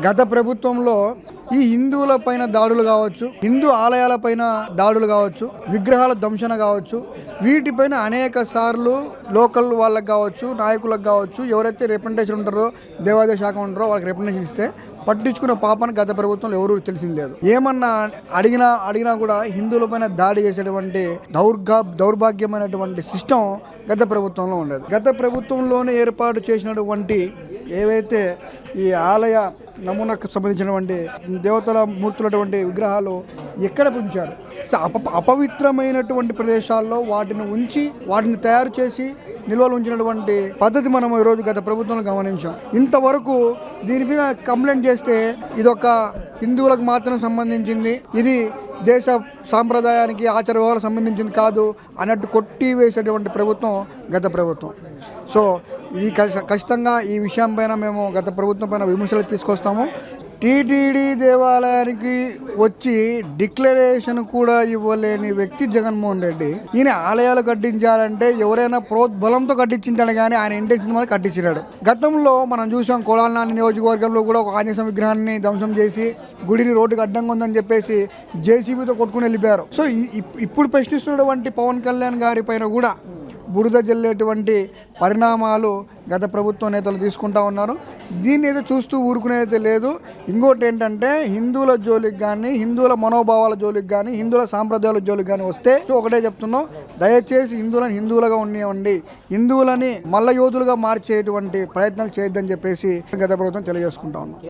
గత ప్రభుత్వంలో ఈ హిందువుల పైన దాడులు కావచ్చు, హిందూ ఆలయాల పైన దాడులు కావచ్చు, విగ్రహాల ధ్వంసన కావచ్చు, వీటిపైన అనేక సార్లు లోకల్ వాళ్ళకి కావచ్చు, నాయకులకు కావచ్చు, ఎవరైతే రిప్రజెంటేషన్ ఉంటారో, దేవాదాయ శాఖ ఉంటారో వాళ్ళకి రిప్రజెంటేషన్ ఇస్తే పట్టించుకున్న పాపాన్ని గత ప్రభుత్వంలో ఎవరు తెలిసింది లేదు. ఏమన్నా అడిగినా కూడా హిందువుల పైన దాడి చేసేటువంటి దౌర్భాగ్యమైనటువంటి సిస్టమ్ గత ప్రభుత్వంలో ఉండేది. గత ప్రభుత్వంలోనే ఏర్పాటు చేసినటువంటి ఏవైతే ఈ ఆలయ నమూనాకు సంబంధించినటువంటి దేవతల మూర్తులటువంటి విగ్రహాలు ఎక్కడ ఉంచారు? అపవిత్రమైనటువంటి ప్రదేశాల్లో వాటిని ఉంచి వాటిని తయారు చేసి నిల్వలు ఉంచినటువంటి పద్ధతి మనం ఈరోజు గత ప్రభుత్వంలో గమనించాం. ఇంతవరకు దీనిపైన కంప్లైంట్ చేస్తే ఇదొక హిందువులకు మాత్రం సంబంధించింది, ఇది దేశ సాంప్రదాయానికి ఆచార వ్యవహారాలకు సంబంధించింది కాదు అన్నట్టు కొట్టివేసేటువంటి ప్రభుత్వం గత ప్రభుత్వం. సో ఇది ఖచ్చితంగా ఈ విషయం పైన మేము గత ప్రభుత్వం పైన విమర్శలు తీసుకొస్తాము. టీటీడీ దేవాలయానికి వచ్చి డిక్లరేషన్ కూడా ఇవ్వలేని వ్యక్తి జగన్మోహన్ రెడ్డి. ఈయన ఆలయాలు కట్టించాలంటే ఎవరైనా ప్రోద్బలంతో కట్టించింటాడు కానీ ఆయన ఇంటెన్షన్ మీద కట్టించినాడు. గతంలో మనం చూసాం, కోలాలనాని నియోజకవర్గంలో కూడా ఒక ఆంజనేయ విగ్రహాన్ని ధ్వంసం చేసి గుడిని రోడ్డుకి అడ్డంగా ఉందని చెప్పేసి జేసీబీతో కొట్టుకుని వెళ్ళిపోయారు. సో ఇప్పుడు ప్రశ్నిస్తున్నటువంటి పవన్ కళ్యాణ్ గారి పైన కూడా బురద జల్లేటువంటి పరిణామాలు గత ప్రభుత్వ నేతలు తీసుకుంటా ఉన్నారు. దీన్ని అయితే చూస్తూ ఊరుకునేది లేదు. ఇంకోటి ఏంటంటే హిందువుల జోలికి కానీ, హిందువుల మనోభావాల జోలికి కానీ, హిందువుల సాంప్రదాయాల జోలికి కానీ వస్తే ఒకటే చెప్తున్నాం, దయచేసి హిందువులను హిందువులుగా ఉండనివ్వండి, హిందువులని మల్ల యోధులుగా మార్చేటువంటి ప్రయత్నాలు చేయొద్దని చెప్పేసి గత ప్రభుత్వం తెలియజేసుకుంటా ఉన్నాం.